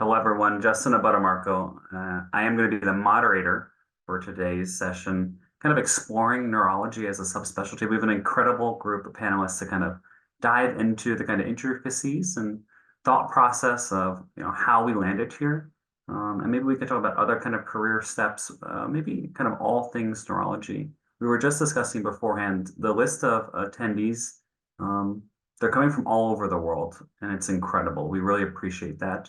Hello, everyone. Justin Abutamarco. I am going to be the moderator for today's session, kind of exploring neurology as a subspecialty. We have an incredible group of panelists to kind of dive into the kind of intricacies and thought process of how we landed here. And maybe we could talk about other kind of career steps, maybe kind of all things neurology. We were just discussing beforehand the list of attendees. Um, they're coming from all over the world, and it's incredible. We really appreciate that.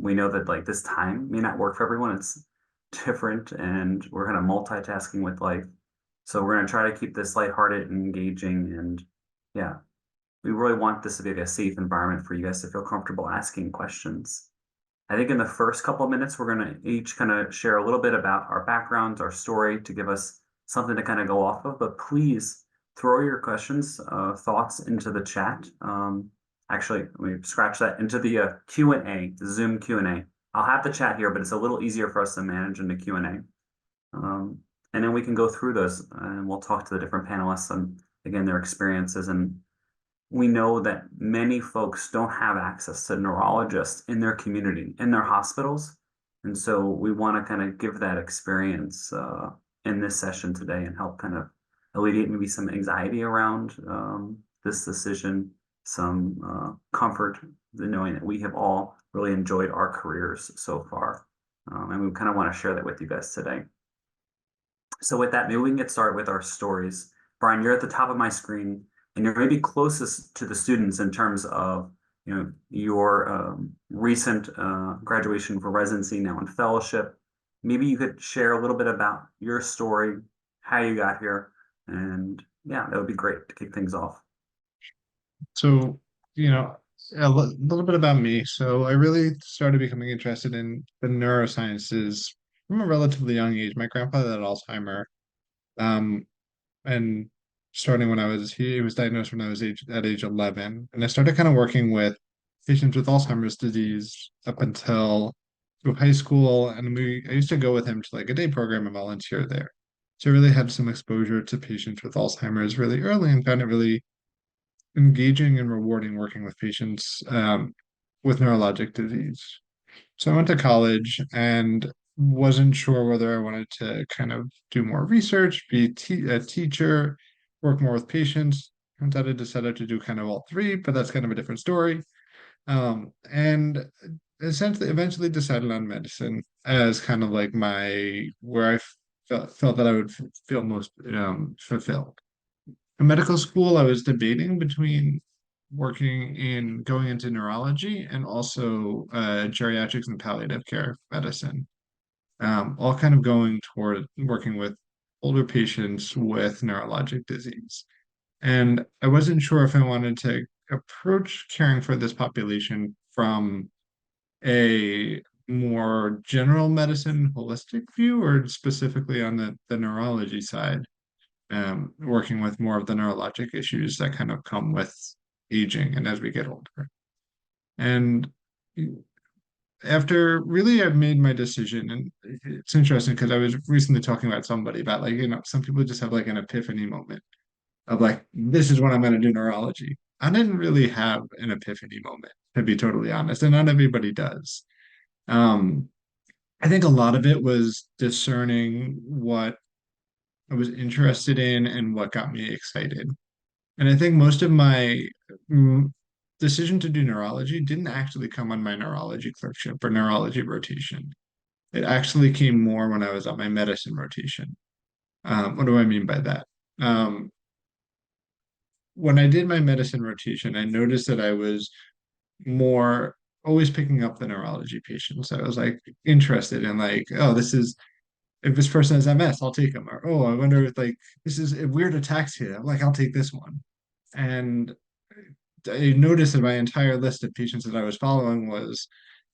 We know that like this time may not work for everyone. It's different, and we're kind of multitasking with life. So we're going to try to keep this lighthearted and engaging. And yeah, we really want this to be a safe environment for you guys to feel comfortable asking questions. I think in the first couple of minutes, we're going to each kind of share a little bit about our backgrounds, our story to give us something to kind of go off of. But please throw your questions, thoughts into the chat. Actually, let me scratch that into the Q&A, the Zoom Q&A. I'll have the chat here, but it's a little easier for us to manage in the Q&A. And then we can go through those and we'll talk to the different panelists and again, their experiences. And we know that many folks don't have access to neurologists in their community, in their hospitals. And so we want to kind of give that experience in this session today and help kind of alleviate maybe some anxiety around this decision, some comfort in knowing that we have all really enjoyed our careers so far. And we kind of want to share that with you guys today. So with that, maybe we can get started with our stories. Brian, you're at the top of my screen and you're maybe closest to the students in terms of your recent graduation for residency, now in fellowship. Maybe you could share a little bit about your story, how you got here, and yeah, that would be great to kick things off. So, you know, little bit about me. So I really started becoming interested in the neurosciences from a relatively young age. My grandfather had Alzheimer, um, and starting when he was diagnosed when I was at age 11, and I started kind of working with patients with Alzheimer's disease up until through high school, and I used to go with him to like a day program and volunteer there. So I really had some exposure to patients with Alzheimer's really early and found it really engaging and rewarding working with patients with neurologic disease. So I went to college and wasn't sure whether I wanted to kind of do more research, a teacher, work more with patients. Turns out I decided to do kind of all three, but that's kind of a different story. And essentially, eventually decided on medicine as kind of like where I felt that I would feel most fulfilled. In medical school, I was debating between going into neurology and also geriatrics and palliative care medicine, all kind of going toward working with older patients with neurologic disease. And I wasn't sure if I wanted to approach caring for this population from a more general medicine, holistic view, or specifically on the neurology side, working with more of the neurologic issues that kind of come with aging and as we get older. And after really I've made my decision, and it's interesting because I was recently talking about somebody about like, some people just have like an epiphany moment of like, this is what I'm going to do neurology. I didn't really have an epiphany moment, to be totally honest, and not everybody does. Um, I think a lot of it was discerning what I was interested in and what got me excited. And I think most of my mm, decision to do neurology didn't actually come on my neurology clerkship or neurology rotation. It actually came more when I was on my medicine rotation. What do I mean by that? Um, when I did my medicine rotation, I noticed that I was more always picking up the neurology patients. I was like interested in like, oh, if this person has MS, I'll take them. Or oh, I wonder if like this is a weird ataxia. Like I'll take this one. And I noticed that my entire list of patients that I was following was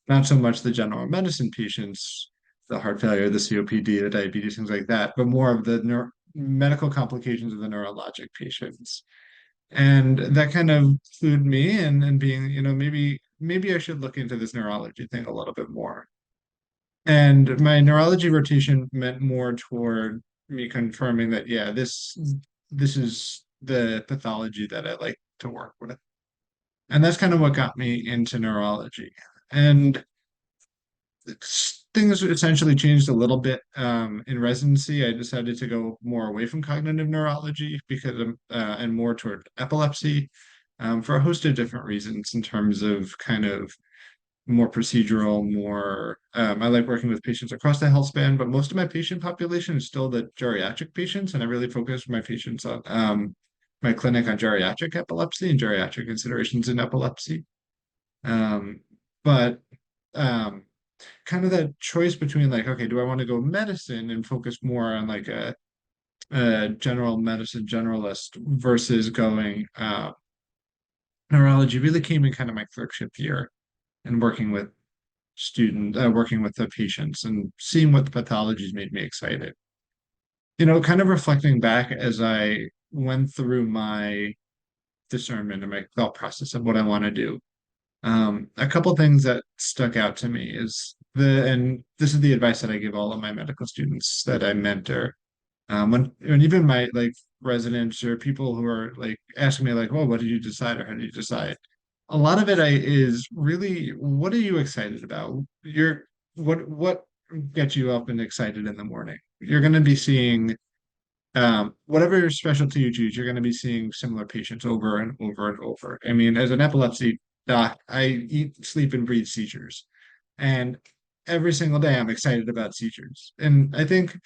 not so much the general medicine patients, the heart failure, the COPD, the diabetes, things like that, but more of the medical complications of the neurologic patients. And that kind of clued me in and being, maybe I should look into this neurology thing a little bit more. And my neurology rotation meant more toward me confirming that, yeah, this is the pathology that I like to work with. And that's kind of what got me into neurology. And things essentially changed a little bit in residency. I decided to go more away from cognitive neurology because and more toward epilepsy for a host of different reasons in terms of kind of more procedural, more I like working with patients across the health span, but most of my patient population is still the geriatric patients, and I really focus my patients on my clinic on geriatric epilepsy and geriatric considerations in epilepsy. Um, but um, kind of that choice between like, okay, do I want to go medicine and focus more on like a general medicine generalist versus going neurology really came in kind of my clerkship year and working with the patients and seeing what the pathologies made me excited. Kind of reflecting back as I went through my discernment and my thought process of what I want to do. A couple things that stuck out to me is and this is the advice that I give all of my medical students that I mentor. When even my like residents or people who are like asking me like, "Oh, what did you decide?" or "How did you decide?" A lot of it is really, what are you excited about? What gets you up and excited in the morning? You're going to be seeing whatever specialty you choose, you're going to be seeing similar patients over and over and over. I mean, as an epilepsy doc, I eat, sleep, and breathe seizures. And every single day I'm excited about seizures. And I think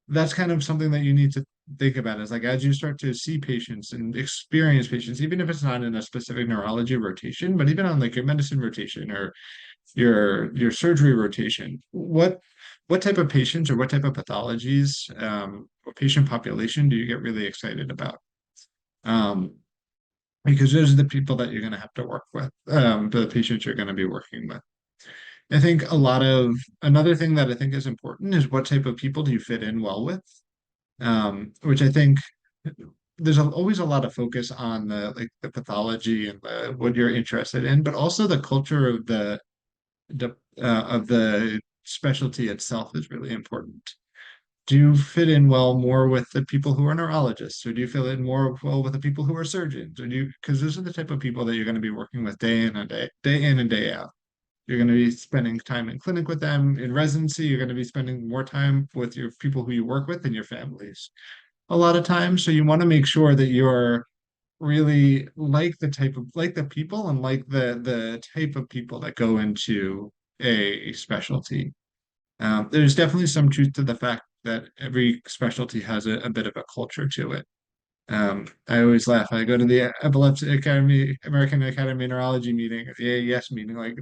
that's kind of something that you need to think about is like as you start to see patients and experience patients, even if it's not in a specific neurology rotation, but even on like your medicine rotation or your surgery rotation, what type of patients or what type of pathologies or patient population do you get really excited about? Um, because those are the people that you're going to have to work with, the patients you're going to be working with. I think another thing that I think is important is what type of people do you fit in well with, which I think there's always a lot of focus on the pathology and what you're interested in, but also the culture of the specialty itself is really important. Do you fit in well more with the people who are neurologists, or do you fit in more well with the people who are surgeons, or because those are the type of people that you're going to be working with day in and day out. You're going to be spending time in clinic with them. In residency, you're going to be spending more time with your people who you work with and your families a lot of times. So you want to make sure that you're really like the people and like the type of people that go into a specialty. There's definitely some truth to the fact that every specialty has a bit of a culture to it. I always laugh. I go to the Epilepsy Academy, American Academy of Neurology meeting, the AES meeting, like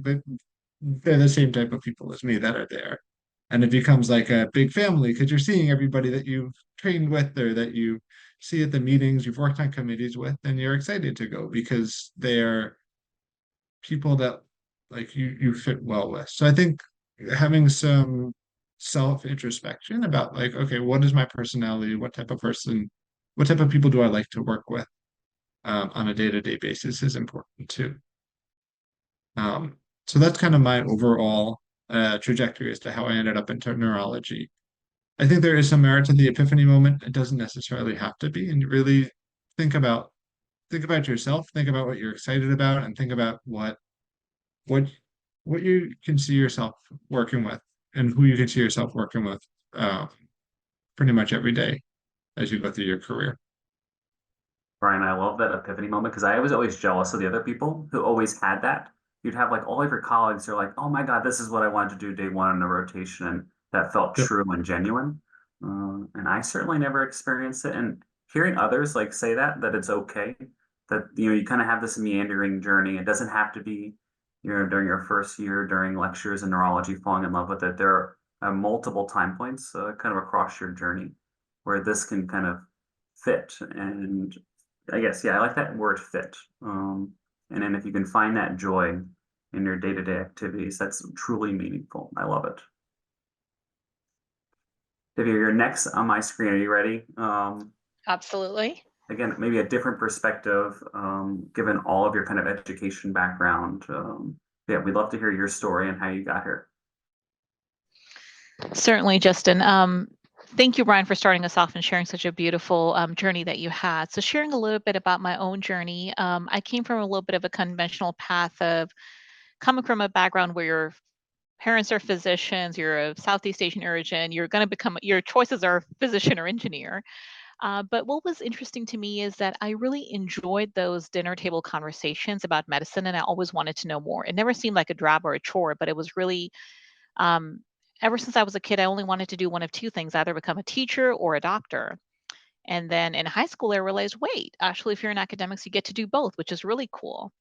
they're the same type of people as me that are there. And it becomes like a big family because you're seeing everybody that you've trained with or that you see at the meetings, you've worked on committees with, and you're excited to go because they're people that like you fit well with. So I think having some self introspection about like, okay, what is my personality? What type of people do I like to work with on a day-to-day basis is important too. Um, so that's kind of my overall trajectory as to how I ended up into neurology. I think there is some merit to the epiphany moment. It doesn't necessarily have to be, and you really think about think about yourself, think about what you're excited about, and think about what what you can see yourself working with and who you can see yourself working with uh, pretty much every day as you go through your career. Brian, I love that epiphany moment because I was always jealous of the other people who always had that. You'd have like all of your colleagues are like, "Oh my God, this is what I wanted to do day one in a rotation," and that felt Yep. true and genuine. And I certainly never experienced it. And hearing others like say that it's okay, that you kind of have this meandering journey. It doesn't have to be, during your first year during lectures in neurology, falling in love with it. There are multiple time points kind of across your journey where this can kind of fit and I guess, yeah, I like that word fit. And then if you can find that joy in your day-to-day activities, that's truly meaningful. I love it. Divya, you're next on my screen. Are you ready? Absolutely. Again, maybe a different perspective, given all of your kind of education background. Yeah, we'd love to hear your story and how you got here. Certainly, Justin. Thank you, Brian, for starting us off and sharing such a beautiful journey that you had. So sharing a little bit about my own journey, I came from a little bit of a conventional path of coming from a background where your parents are physicians, you're of Southeast Asian origin, you're going to become, your choices are physician or engineer. But what was interesting to me is that I really enjoyed those dinner table conversations about medicine, and I always wanted to know more. It never seemed like a job or a chore, but it was really, um, ever since I was a kid, I only wanted to do one of two things, either become a teacher or a doctor. And then in high school, I realized, wait, actually, if you're in academics, you get to do both, which is really cool.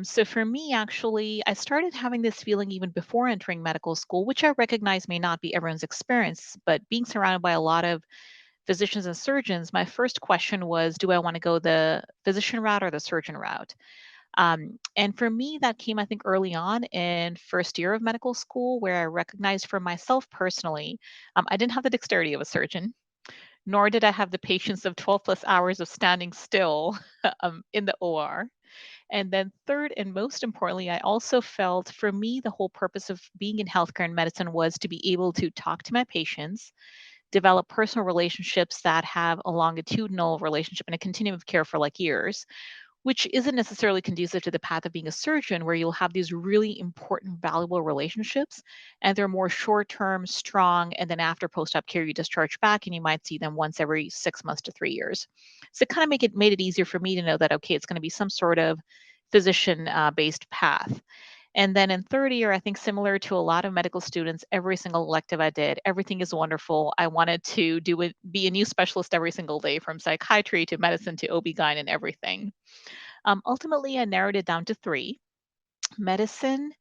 So for me, actually, I started having this feeling even before entering medical school, which I recognize may not be everyone's experience, but being surrounded by a lot of physicians and surgeons, my first question was, do I want to go the physician route or the surgeon route? And for me, that came, I think, early on in first year of medical school, where I recognized for myself personally, I didn't have the dexterity of a surgeon, nor did I have the patience of 12 plus hours of standing still in the OR. And then, third, and most importantly, I also felt for me, the whole purpose of being in healthcare and medicine was to be able to talk to my patients, develop personal relationships that have a longitudinal relationship and a continuum of care for like years, which isn't necessarily conducive to the path of being a surgeon, where you'll have these really important, valuable relationships, and they're more short term, strong, and then after post op care, you discharge back and you might see them once every 6 months to 3 years. So it kind of made it easier for me to know that, okay, it's going to be some sort of physician based path. And then in third year, I think similar to a lot of medical students, every single elective I did, everything is wonderful. I wanted to do it, be a new specialist every single day, from psychiatry to medicine to OB-GYN and everything. Ultimately, I narrowed it down to three: medicine,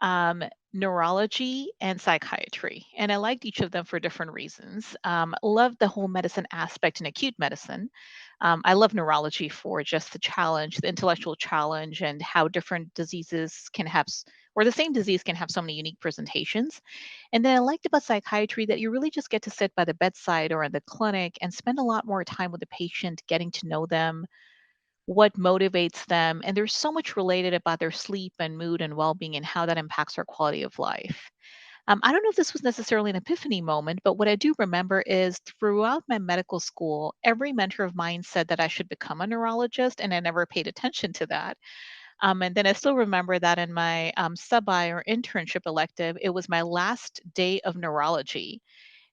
um, neurology, and psychiatry. And I liked each of them for different reasons. Loved the whole medicine aspect in acute medicine. I love neurology for just the challenge, the intellectual challenge, and how different diseases can have, or the same disease can have so many unique presentations. And then I liked about psychiatry that you really just get to sit by the bedside or in the clinic and spend a lot more time with the patient, getting to know them, what motivates them. And there's so much related about their sleep and mood and well being and how that impacts our quality of life. I don't know if this was necessarily an epiphany moment, but what I do remember is throughout my medical school, every mentor of mine said that I should become a neurologist, and I never paid attention to that. And then I still remember that in my sub-I or internship elective, it was my last day of neurology.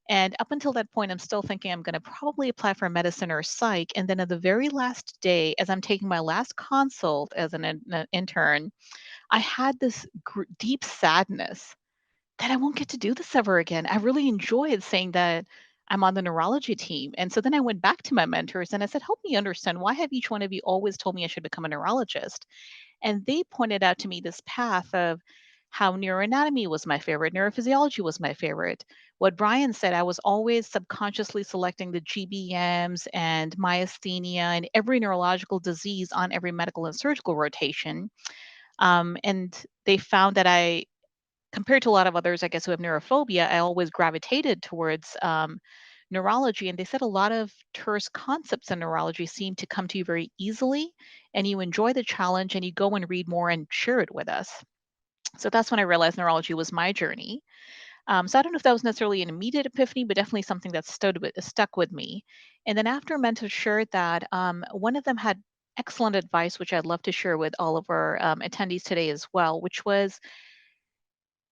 And up until that point, I'm still thinking I'm going to probably apply for medicine or psych. And then at the very last day, as I'm taking my last consult as an intern, I had this deep sadness that I won't get to do this ever again. I really enjoyed saying that I'm on the neurology team. And so then I went back to my mentors and I said, help me understand, why have each one of you always told me I should become a neurologist? And they pointed out to me this path of how neuroanatomy was my favorite, neurophysiology was my favorite. What Brian said, I was always subconsciously selecting the GBMs and myasthenia and every neurological disease on every medical and surgical rotation. And they found that I, compared to a lot of others, I guess, who have neurophobia, I always gravitated towards neurology. And they said a lot of terse concepts in neurology seem to come to you very easily, and you enjoy the challenge, and you go and read more and share it with us. So that's when I realized neurology was my journey. So I don't know if that was necessarily an immediate epiphany, but definitely something that stuck with me. And then after mentors shared that, one of them had excellent advice, which I'd love to share with all of our attendees today as well, which was,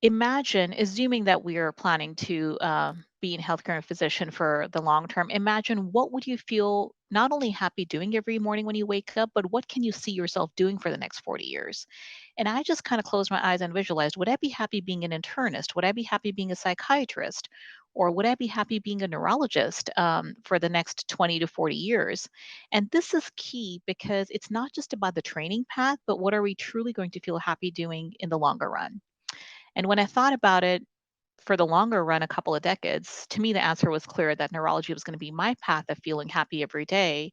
imagine, assuming that we are planning to be in healthcare and physician for the long term, imagine what would you feel not only happy doing every morning when you wake up, but what can you see yourself doing for the next 40 years? And I just kind of closed my eyes and visualized, would I be happy being an internist? Would I be happy being a psychiatrist? Or would I be happy being a neurologist for the next 20 to 40 years? And this is key because it's not just about the training path, but what are we truly going to feel happy doing in the longer run? And when I thought about it for the longer run, a couple of decades, to me, the answer was clear that neurology was going to be my path of feeling happy every day,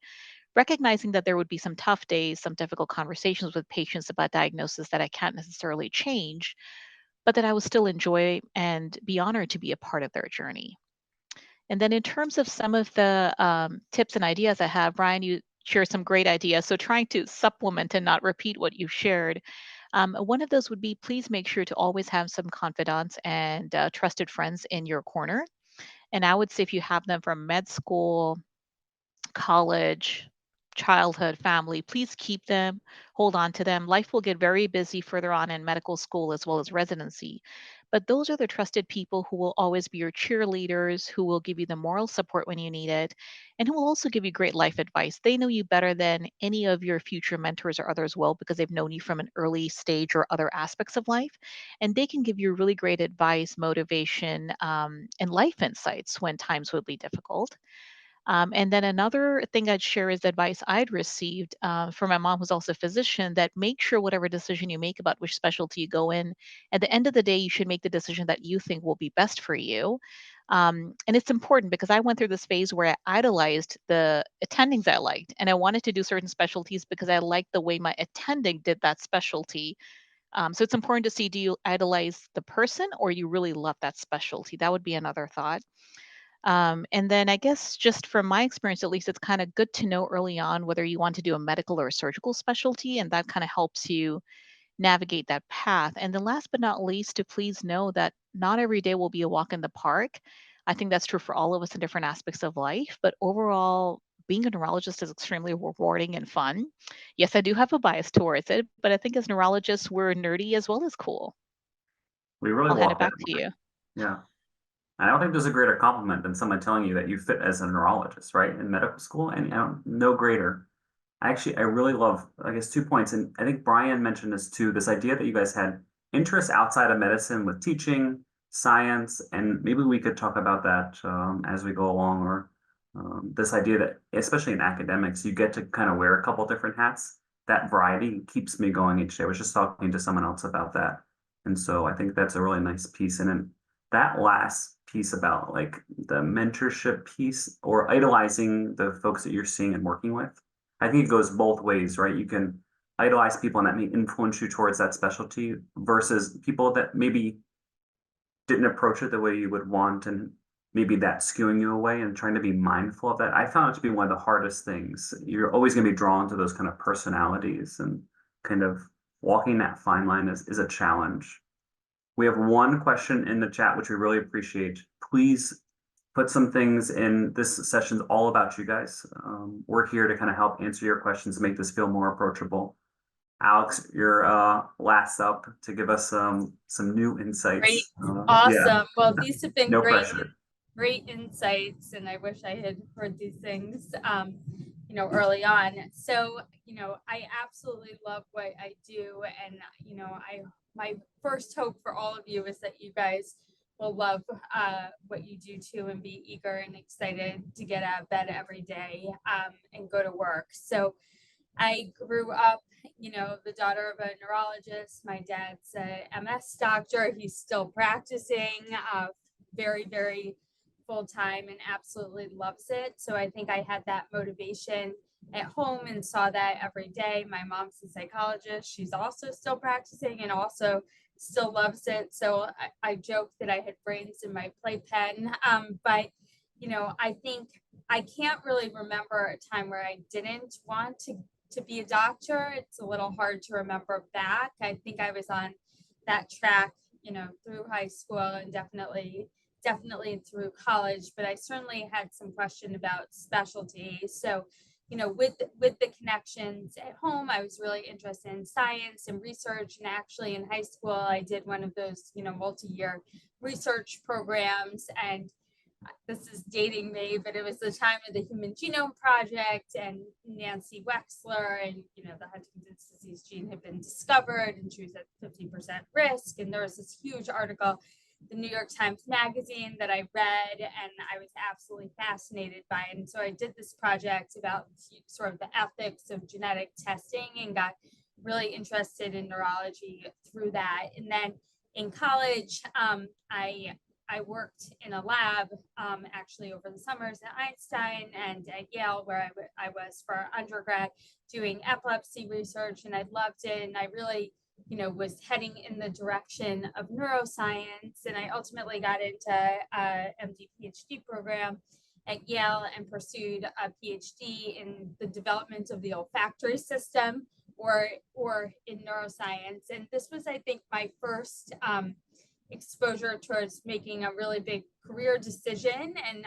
recognizing that there would be some tough days, some difficult conversations with patients about diagnosis that I can't necessarily change, but that I would still enjoy and be honored to be a part of their journey. And then in terms of some of the tips and ideas I have, Brian, you share some great ideas. So trying to supplement and not repeat what you've shared. One of those would be, please make sure to always have some confidants and trusted friends in your corner. And I would say if you have them from med school, college, childhood, family, please keep them, hold on to them. Life will get very busy further on in medical school as well as residency. But those are the trusted people who will always be your cheerleaders, who will give you the moral support when you need it, and who will also give you great life advice. They know you better than any of your future mentors or others will because they've known you from an early stage or other aspects of life. And they can give you really great advice, motivation, and life insights when times would be difficult. And then another thing I'd share is advice I'd received from my mom, who's also a physician, that make sure whatever decision you make about which specialty you go in, at the end of the day, you should make the decision that you think will be best for you. And it's important because I went through this phase where I idolized the attendings I liked, and I wanted to do certain specialties because I liked the way my attending did that specialty. So it's important to see, do you idolize the person or you really love that specialty? That would be another thought. And then I guess just from my experience, at least, it's kind of good to know early on whether you want to do a medical or a surgical specialty, and that kind of helps you navigate that path. And then last but not least, to please know that not every day will be a walk in the park. I think that's true for all of us in different aspects of life, but overall, being a neurologist is extremely rewarding and fun. Yes, I do have a bias towards it, but I think as neurologists, we're nerdy as well as cool. We really I'll hand it walk that back to line. you. Yeah. I don't think there's a greater compliment than someone telling you that you fit as a neurologist, right, in medical school, and no greater. I really love, I guess, 2 points, and I think Brian mentioned this too. This idea that you guys had interests outside of medicine with teaching, science, and maybe we could talk about that as we go along, or this idea that, especially in academics, you get to kind of wear a couple different hats. That variety keeps me going each day. I was just talking to someone else about that, and so I think that's a really nice piece. And then that last piece about like the mentorship piece or idolizing the folks that you're seeing and working with, I think it goes both ways, right? You can idolize people and that may influence you towards that specialty versus people that maybe didn't approach it the way you would want, and maybe that's skewing you away, and trying to be mindful of that. I found it to be one of the hardest things. You're always going to be drawn to those kind of personalities, and kind of walking that fine line is a challenge. We have one question in the chat, which we really appreciate. Please put some things in. This session's all about you guys. We're here to kind of help answer your questions, make this feel more approachable. Alex, you're last up to give us some new insights. Great. Yeah, Awesome. Well, these have been no great, pressure. great insights, and I wish I had heard these things, early on. So, I absolutely love what I do, and my first hope for all of you is that you guys will love what you do too, and be eager and excited to get out of bed every day and go to work. So, I grew up, the daughter of a neurologist. My dad's a MS doctor. He's still practicing very, very full time and absolutely loves it. So I think I had that motivation at home and saw that every day. My mom's a psychologist. She's also still practicing and also still loves it. So I joke that I had brains in my playpen. But I think I can't really remember a time where I didn't want to be a doctor. It's a little hard to remember back. I think I was on that track, through high school and definitely through college, but I certainly had some question about specialty. So, with the connections at home, I was really interested in science and research. And actually in high school, I did one of those, multi-year research programs. And this is dating me, but it was the time of the Human Genome Project and Nancy Wexler, and the Huntington's disease gene had been discovered, and she was at 50% risk. And there was this huge article, the New York Times Magazine, that I read, and I was absolutely fascinated by it. And so I did this project about sort of the ethics of genetic testing, and got really interested in neurology through that. And then in college, I worked in a lab actually over the summers at Einstein and at Yale, where I was for undergrad doing epilepsy research, and I loved it. And I really, was heading in the direction of neuroscience. And I ultimately got into a MD PhD program at Yale and pursued a PhD in the development of the olfactory system, or in neuroscience. And this was, I think, my first exposure towards making a really big career decision. And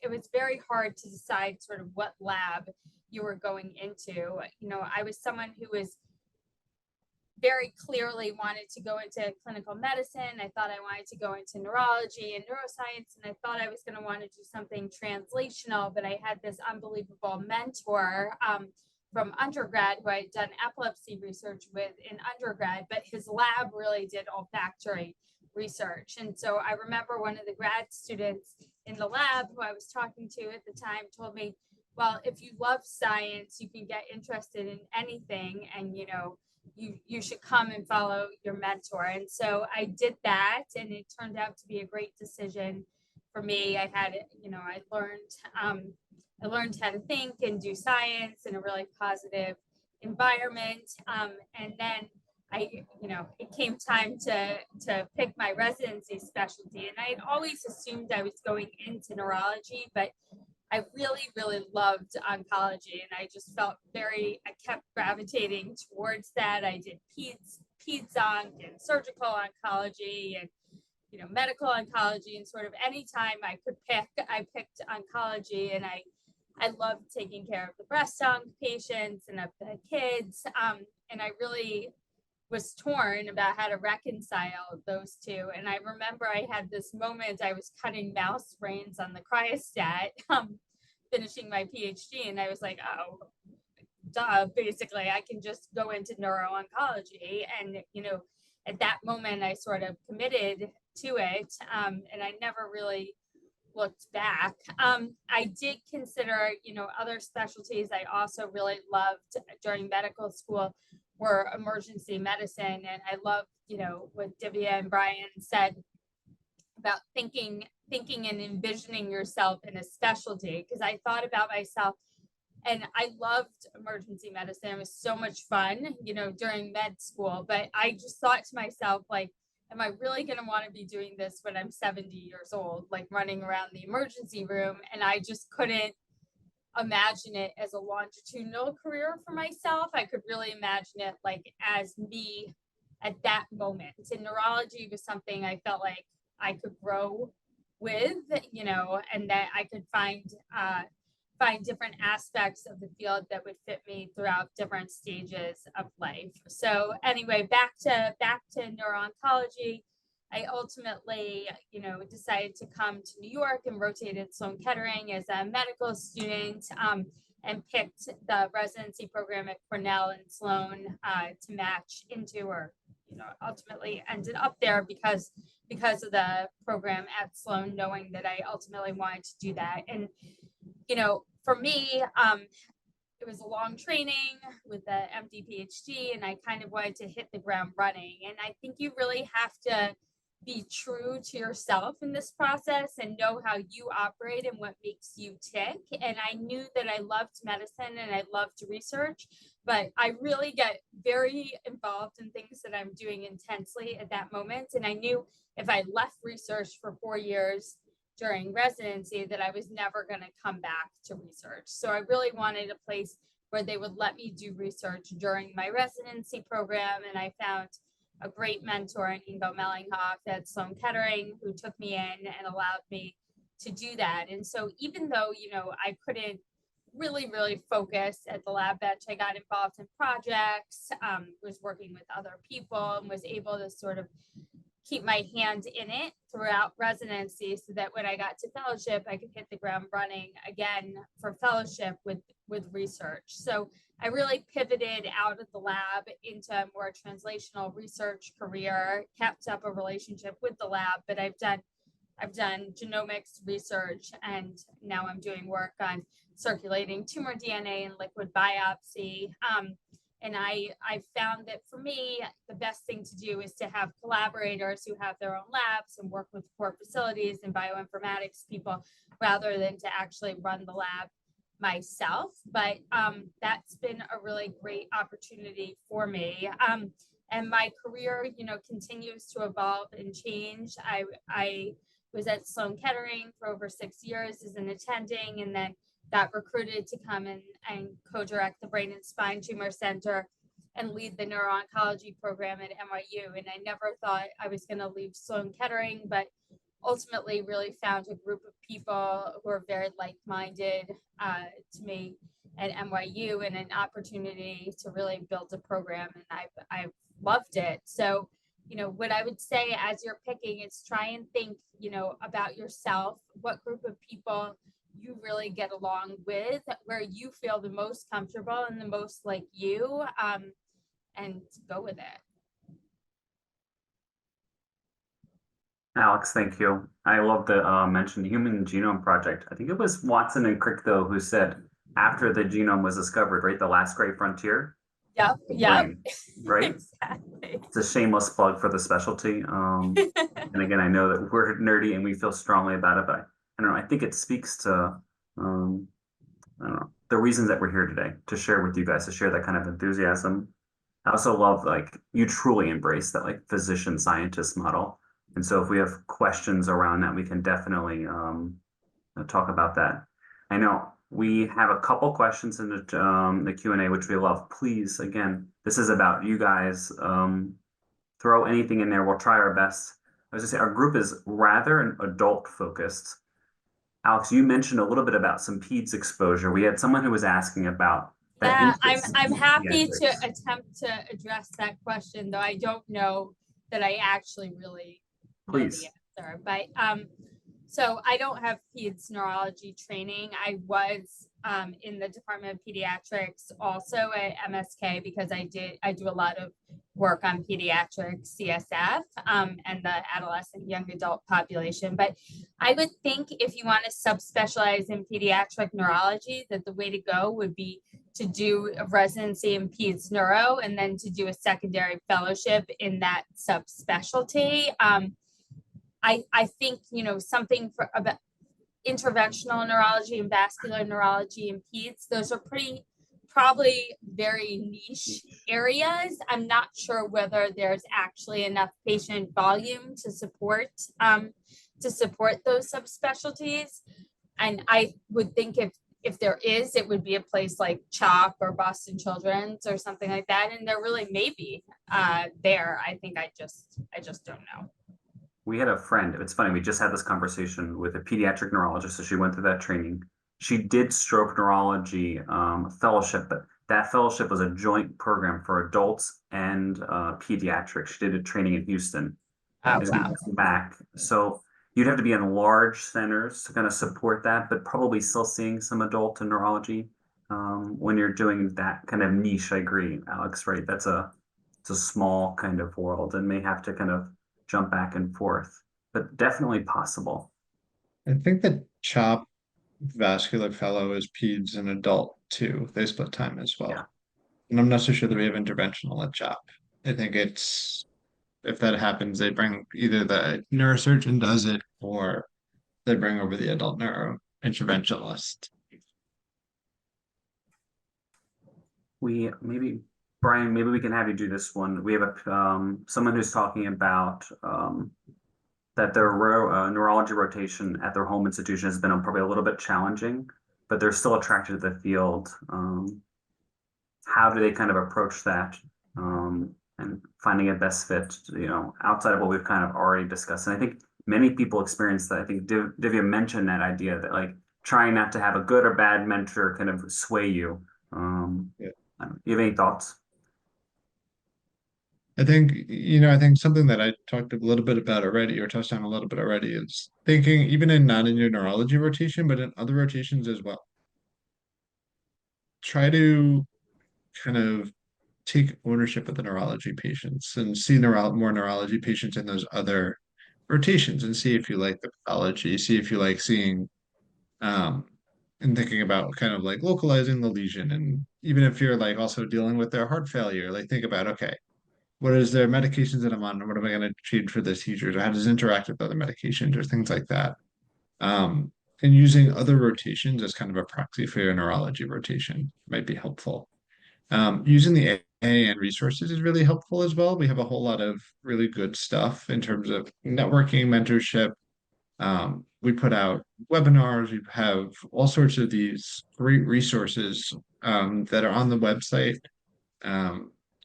it was very hard to decide sort of what lab you were going into. You know, I was someone who was very clearly wanted to go into clinical medicine. I thought I wanted to go into neurology and neuroscience, and I thought I was going to want to do something translational, but I had this unbelievable mentor from undergrad who I'd done epilepsy research with in undergrad, but his lab really did olfactory research. And so I remember one of the grad students in the lab who I was talking to at the time told me, well, if you love science, you can get interested in anything, and you know, you should come and follow your mentor. And so I did that, and it turned out to be a great decision for me. I had, you know, I learned how to think and do science in a really positive environment. And then you know, it came time to pick my residency specialty, and I had always assumed I was going into neurology, but I really, really loved oncology, and I just felt I kept gravitating towards that. I did peds-onc and surgical oncology and, you know, medical oncology, and sort of anytime I could pick, I picked oncology, and I loved taking care of the breast onc patients and of the kids. And I really was torn about how to reconcile those two. And I remember I had this moment, I was cutting mouse brains on the cryostat, finishing my PhD, and I was like, oh, duh, basically I can just go into neuro-oncology. And, you know, at that moment I sort of committed to it, and I never really looked back. I did consider, you know, other specialties I also really loved during medical school were emergency medicine. And I love, you know, what Divya and Brian said about thinking and envisioning yourself in a specialty, because I thought about myself, and I loved emergency medicine. It was so much fun, you know, during med school, but I just thought to myself, like, am I really going to want to be doing this when I'm 70 years old, like running around the emergency room? And I just couldn't imagine it as a longitudinal career for myself. I could really imagine it like as me at that moment. And neurology was something I felt like I could grow with, you know, and that I could find different aspects of the field that would fit me throughout different stages of life. So anyway, back to neuro-oncology. I ultimately, you know, decided to come to New York and rotated Sloan Kettering as a medical student, and picked the residency program at Cornell and Sloan to match into, or, you know, ultimately ended up there because of the program at Sloan, knowing that I ultimately wanted to do that. And, you know, for me, it was a long training with the MD PhD, and I kind of wanted to hit the ground running. And I think you really have to be true to yourself in this process and know how you operate and what makes you tick. And I knew that I loved medicine and I loved research, but I really get very involved in things that I'm doing intensely at that moment. And I knew if I left research for 4 years during residency that I was never going to come back to research. So I really wanted a place where they would let me do research during my residency program. And I found a great mentor in Ingo Mellinghoff at Sloan Kettering, who took me in and allowed me to do that. And so even though, you know, I couldn't really focus at the lab bench, I got involved in projects, was working with other people, and was able to sort of keep my hand in it throughout residency, so that when I got to fellowship, I could hit the ground running again for fellowship with research. So I really pivoted out of the lab into a more translational research career, kept up a relationship with the lab, but I've done genomics research, and now I'm doing work on circulating tumor DNA and liquid biopsy. And I found that for me, the best thing to do is to have collaborators who have their own labs and work with core facilities and bioinformatics people, rather than to actually run the lab myself. But that's been a really great opportunity for me. And my career, you know, continues to evolve and change. I was at Sloan Kettering for over 6 years as an attending, and then got recruited to come and co-direct the Brain and Spine Tumor Center and lead the neuro-oncology program at NYU. And I never thought I was going to leave Sloan Kettering, but ultimately really found a group of people who are very like-minded to me at NYU, and an opportunity to really build a program, and I've loved it. So, what I would say as you're picking is try and think, about yourself, what group of people you really get along with, where you feel the most comfortable and the most like you, and go with it. Alex, thank you. I love the mentioned Human Genome Project. I think it was Watson and Crick, though, who said after the genome was discovered, right, the last great frontier, Yep. brain, right? Exactly. It's a shameless plug for the specialty. And again, I know that we're nerdy and we feel strongly about it, but I don't know. I think it speaks to, I don't know, the reasons that we're here today to share with you guys, to share that kind of enthusiasm. I also love like you truly embrace that like physician scientist model. And so if we have questions around that, we can definitely talk about that. I know we have a couple questions in the Q&A, which we love. Please, again, this is about you guys. Throw anything in there. We'll try our best. I was just say our group is rather adult focused. Alex, you mentioned a little bit about some peds exposure. We had someone who was asking about that. Yeah, interest I'm in happy to pediatrics. attempt to address that question, though I don't know that I actually really know Please. the answer. But so I don't have peds neurology training. I was in the Department of Pediatrics also at MSK, because I do a lot of work on pediatric CSF and the adolescent young adult population. But I would think if you want to subspecialize in pediatric neurology, that the way to go would be to do a residency in peds neuro and then to do a secondary fellowship in that subspecialty. I think, something for about interventional neurology and vascular neurology and peds, those are probably very niche areas. I'm not sure whether there's actually enough patient volume to support those subspecialties. And I would think if there is, it would be a place like CHOP or Boston Children's or something like that. And there really may be there. I think I just don't know. We had a friend. It's funny. We just had this conversation with a pediatric neurologist. So she went through that training. She did stroke neurology fellowship, but that fellowship was a joint program for adults and pediatrics. She did a training in Houston. Oh, Is wow. back. So you'd have to be in large centers to kind of support that, but probably still seeing some adult and neurology when you're doing that kind of niche. I agree, Alex, right? It's a small kind of world and may have to kind of jump back and forth, but definitely possible. I think that CHOP vascular fellow is peds and adult too. They split time as well. Yeah. And I'm not so sure that we have interventional at CHOP. I think if that happens, they bring either the neurosurgeon does it or they bring over the adult neuro interventionalist. Brian, maybe we can have you do this one. We have someone who's talking about that their neurology rotation at their home institution has been probably a little bit challenging, but they're still attracted to the field. How do they kind of approach that and finding a best fit, outside of what we've kind of already discussed? And I think many people experience that. I think Divya mentioned that idea that like trying not to have a good or bad mentor kind of sway you. Yeah. You have any thoughts? I think something that I talked a little bit about already or touched on a little bit already is thinking even not in your neurology rotation, but in other rotations as well. Try to kind of take ownership of the neurology patients and see more neurology patients in those other rotations and see if you like the pathology, see if you like seeing um and thinking about kind of like localizing the lesion. And even if you're like also dealing with their heart failure, like think about, okay, what is their medications that I'm on? What am I going to change for the seizures? Or how does it interact with other medications or things like that? And using other rotations as kind of a proxy for your neurology rotation might be helpful. Using the AA and resources is really helpful as well. We have a whole lot of really good stuff in terms of networking, mentorship. We put out webinars. We have all sorts of these great resources that are on the website.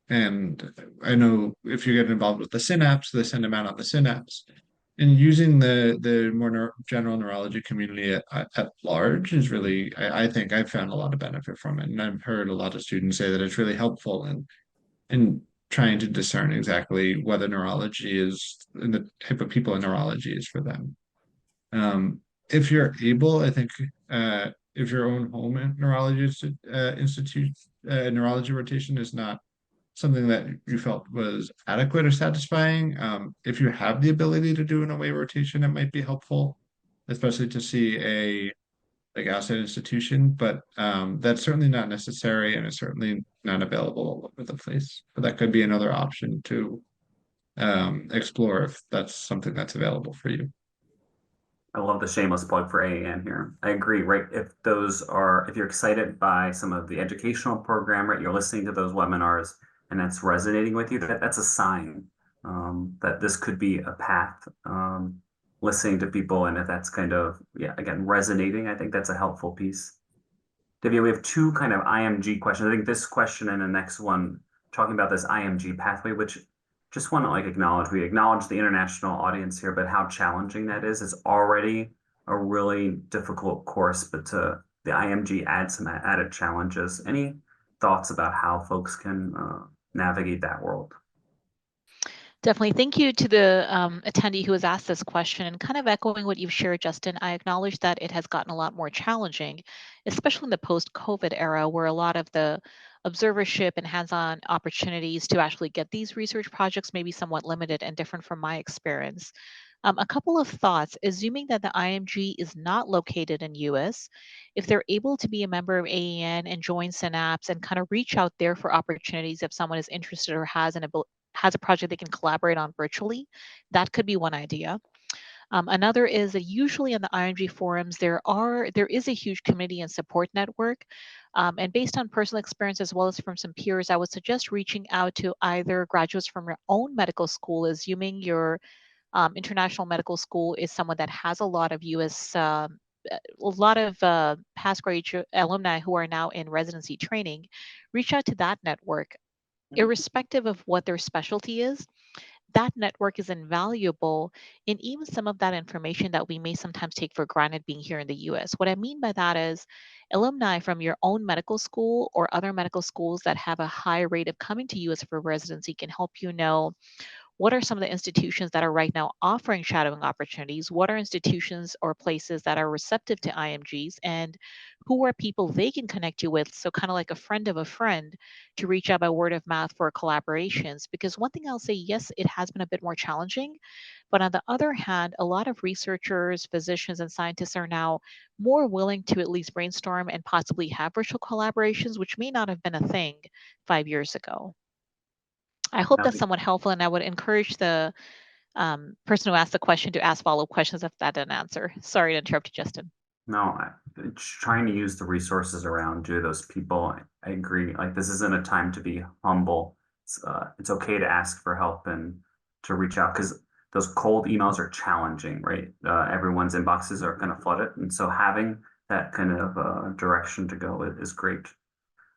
And I know if you get involved with the Synapse, they send them out on the Synapse. and using the more general neurology community at large is really, I think I've found a lot of benefit from it, and I've heard a lot of students say that it's really helpful in trying to discern exactly whether neurology is and the type of people in neurology is for them. If you're able, I think if your own home institute neurology rotation is not something that you felt was adequate or satisfying, if you have the ability to do an away rotation, it might be helpful, especially to see a like outside institution. But that's certainly not necessary, and it's certainly not available all over the place. But that could be another option to explore if that's something that's available for you. I love the shameless plug for AAN here. I agree, right? If you're excited by some of the educational program, right, you're listening to those webinars and that's resonating with you, that's a sign that this could be a path. Listening to people, and if that's kind of, yeah, again, resonating, I think that's a helpful piece. Divya, we have two kind of IMG questions. I think this question and the next one talking about this IMG pathway, which just want to like acknowledge, we acknowledge the international audience here, but how challenging that is. It's already a really difficult course, but to the IMG add some added challenges. Any thoughts about how folks can navigate that world? Definitely. Thank you to the attendee who has asked this question. And kind of echoing what you've shared, Justin, I acknowledge that it has gotten a lot more challenging, especially in the post-COVID era, where a lot of the observership and hands-on opportunities to actually get these research projects may be somewhat limited and different from my experience. A couple of thoughts, assuming that the IMG is not located in US, if they're able to be a member of AEN and join Synapse and kind of reach out there for opportunities if someone is interested or has a project they can collaborate on virtually, that could be one idea. Another is that usually on the IMG forums, there is a huge community and support network. And based on personal experience as well as from some peers, I would suggest reaching out to either graduates from your own medical school, assuming your international medical school is someone that has a lot of US, a lot of past graduate alumni who are now in residency training. Reach out to that network, irrespective of what their specialty is. That network is invaluable in even some of that information that we may sometimes take for granted being here in the US. What I mean by that is alumni from your own medical school or other medical schools that have a high rate of coming to US for residency can help you know what are some of the institutions that are right now offering shadowing opportunities? What are institutions or places that are receptive to IMGs? And who are people they can connect you with? So, kind of like a friend of a friend to reach out by word of mouth for collaborations. Because one thing I'll say, yes, it has been a bit more challenging. But on the other hand, a lot of researchers, physicians, and scientists are now more willing to at least brainstorm and possibly have virtual collaborations, which may not have been a thing 5 years ago. I hope Now, that's somewhat helpful, and I would encourage the person who asked the question to ask follow-up questions if that didn't answer. Sorry to interrupt you, Justin. no, it's trying to use the resources around you, those people. I agree. Like this isn't a time to be humble. It's okay to ask for help and to reach out because those cold emails are challenging, right? Everyone's inboxes are kind of flooded, and so having that kind of direction to go is great.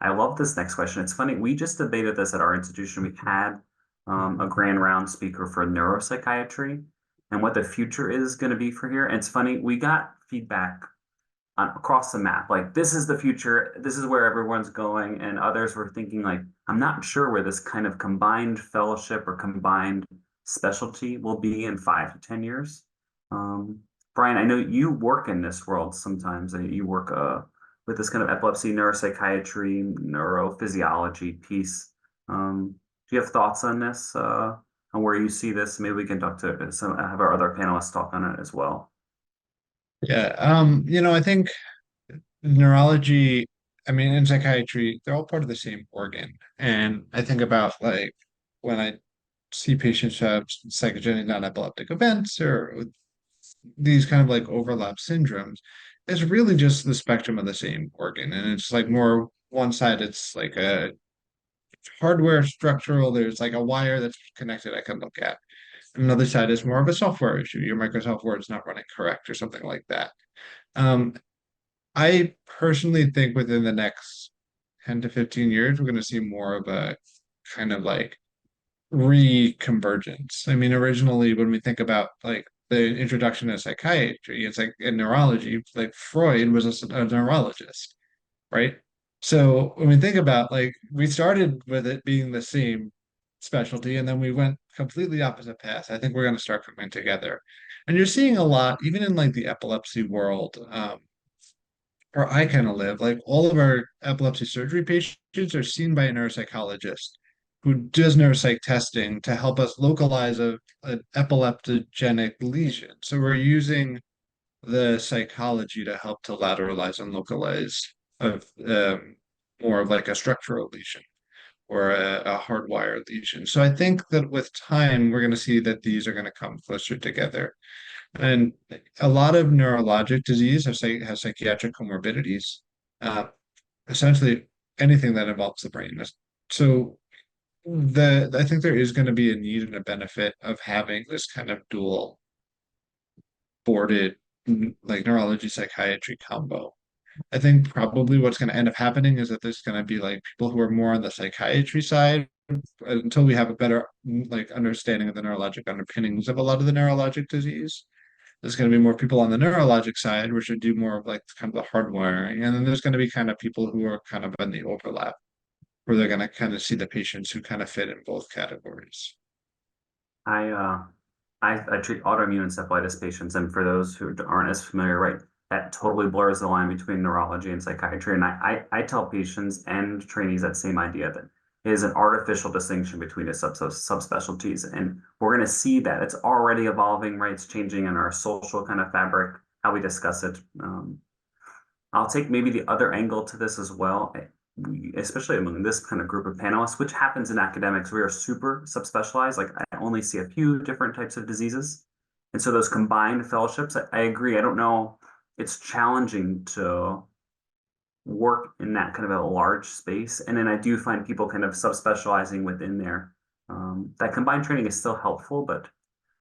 I love this next question. It's funny, we just debated this at our institution. We had a grand round speaker for neuropsychiatry and what the future is going to be for here. And it's funny, we got feedback across the map. Like, this is the future. This is where everyone's going. And others were thinking, like, I'm not sure where this kind of combined fellowship or combined specialty will be in 5 to 10 years. Brian, I know you work in this world sometimes. You work with this kind of epilepsy, neuropsychiatry, neurophysiology piece. Do you have thoughts on this, on where you see this? Maybe we can talk to have our other panelists talk on it as well. Yeah, I think neurology, I mean, and psychiatry, they're all part of the same organ. And I think about like when I see patients who have psychogenic non-epileptic events or these kind of like overlap syndromes, it's really just the spectrum of the same organ. And it's like more one side, it's like a hardware structural, there's like a wire that's connected I can look at. Another side is more of a software issue. Your Microsoft Word's not running correct or something like that. Um, I personally think within the next 10 to 15 years, we're going to see more of a kind of like reconvergence. I mean, originally, when we think about like the introduction to psychiatry. It's like in neurology, like Freud was a neurologist, right? So when we think about like we started with it being the same specialty and then we went completely opposite paths. I think we're going to start coming together. And you're seeing a lot, even in like the epilepsy world, where I kind of live, like all of our epilepsy surgery patients are seen by a neuropsychologist who does neuropsych testing to help us localize an epileptogenic lesion. So we're using the psychology to help to lateralize and localize of more of like a structural lesion or a hardwired lesion. So I think that with time, we're going to see that these are going to come closer together. And a lot of neurologic disease has psychiatric comorbidities, uh, essentially anything that involves the brain. So I think there is going to be a need and a benefit of having this kind of dual boarded like neurology psychiatry combo. I think probably what's going to end up happening is that there's going to be like people who are more on the psychiatry side until we have a better like understanding of the neurologic underpinnings of a lot of the neurologic disease. There's going to be more people on the neurologic side, which would do more of like kind of the hardwiring. And then there's going to be kind of people who are kind of in the overlap, where they're going to kind of see the patients who kind of fit in both categories. I I treat autoimmune encephalitis patients, and for those who aren't as familiar, right, that totally blurs the line between neurology and psychiatry. And I tell patients and trainees that same idea that it is an artificial distinction between the subspecialties, and we're going to see that it's already evolving, right? It's changing in our social kind of fabric, how we discuss it. I'll take maybe the other angle to this as well, especially among this kind of group of panelists, which happens in academics. We are super subspecialized. Like I only see a few different types of diseases. And so those combined fellowships, I agree. I don't know. It's challenging to work in that kind of a large space. And then I do find people kind of subspecializing within there. That combined training is still helpful, but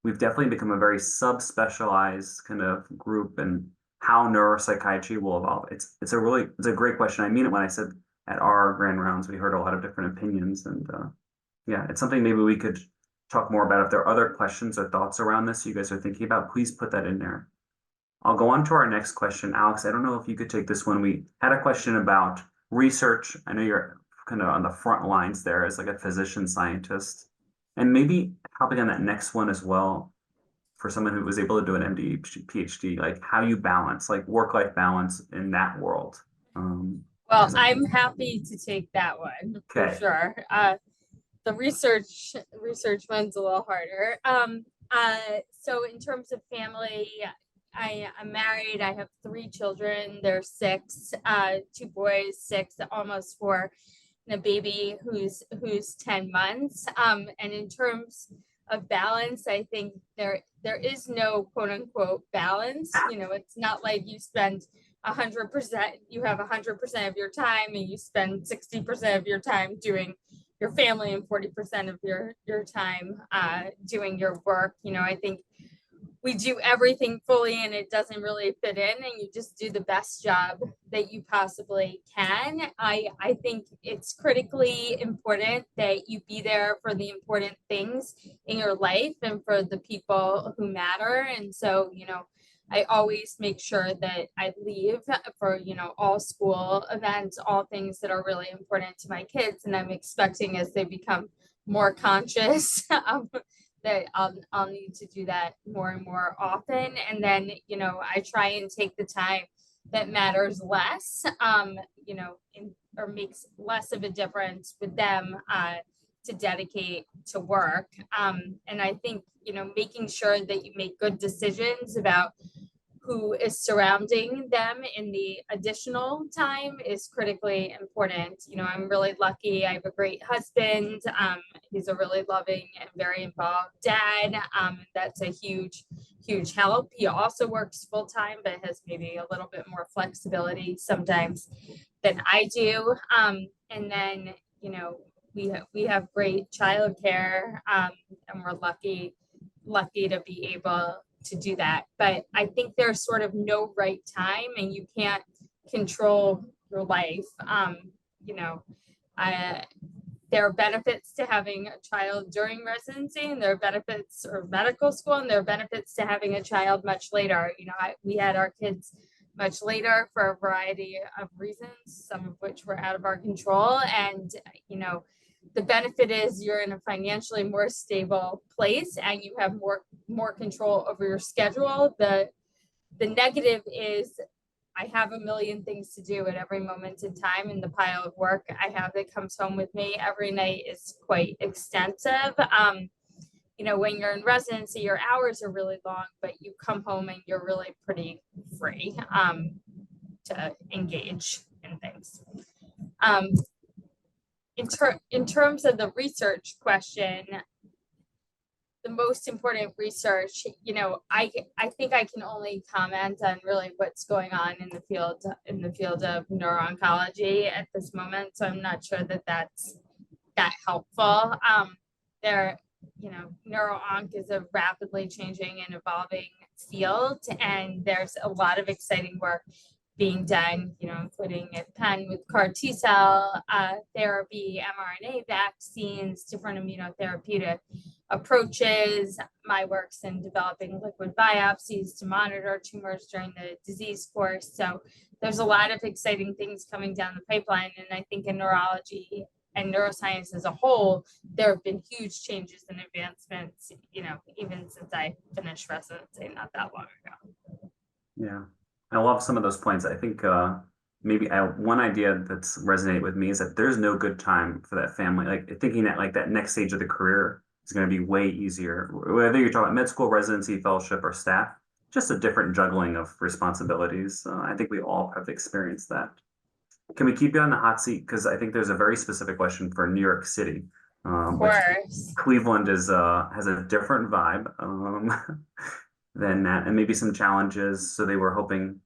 we've definitely become a very subspecialized kind of group, and how neuropsychiatry will evolve. It's a great question. I mean it when I said at our grand rounds we heard a lot of different opinions, and yeah, it's something maybe we could talk more about. If there are other questions or thoughts around this you guys are thinking about, please put that in there. I'll go on to our next question. Alex, I don't know if you could take this one. We had a question about research. I know you're kind of on the front lines there as like a physician scientist, and maybe helping on that next one as well for someone who was able to do an MD, PhD, like how you balance like work-life balance in that world. Well, I'm happy to take that one for Okay. sure. The research one's a little harder. So in terms of family, I'm married. I have 3 children. They're 6, 2 boys, 6, almost 4, and a baby who's 10 months. And in terms of balance, I think there is no quote unquote balance. You know, it's not like you spend 100%, you have 100% of your time and you spend 60% of your time doing your family and 40% of your time doing your work. You know, I think we do everything fully and it doesn't really fit in, and you just do the best job that you possibly can. I think it's critically important that you be there for the important things in your life and for the people who matter. And so, you know, I always make sure that I leave for, you know, all school events, all things that are really important to my kids. And I'm expecting as they become more conscious that I'll need to do that more and more often. And then, you know, I try and take the time that matters less, you know, or makes less of a difference with them to dedicate to work. And I think, you know, making sure that you make good decisions about who is surrounding them in the additional time is critically important. You know, I'm really lucky. I have a great husband. He's a really loving and very involved dad. That's a huge help. He also works full time, but has maybe a little bit more flexibility sometimes than I do. And then, you know, we have great childcare, and we're lucky to be able to do that. But I think there's sort of no right time, and you can't control your life. You know, there are benefits to having a child during residency, and there are benefits, or medical school, and there are benefits to having a child much later. We had our kids much later for a variety of reasons, some of which were out of our control. And, the benefit is you're in a financially more stable place and you have more control over your schedule. The negative is I have a million things to do at every moment in time, and the pile of work I have that comes home with me every night is quite extensive. When you're in residency, your hours are really long, but you come home and you're really pretty free to engage in things. In terms of the research question, the most important research, I think I can only comment on really what's going on in the field of neuro-oncology at this moment. So I'm not sure that that's that helpful. Neuro-onc is a rapidly changing and evolving field, and there's a lot of exciting work being done, including at Penn with CAR T-cell therapy, mRNA vaccines, different immunotherapeutic approaches. My work's in developing liquid biopsies to monitor tumors during the disease course. So there's a lot of exciting things coming down the pipeline. And I think in neurology and neuroscience as a whole, there have been huge changes and advancements, even since I finished residency not that long ago. Yeah. I love some of those points. I think one idea that's resonated with me is that there's no good time for that family. Like thinking that that next stage of the career is going to be way easier, whether you're talking about med school, residency, fellowship, or staff, just a different juggling of responsibilities. I think we all have experienced that. Can we keep you on the hot seat? Because I think there's a very specific question for New York City. Of course. Cleveland has a different vibe. Than that, and maybe some challenges. So they were hoping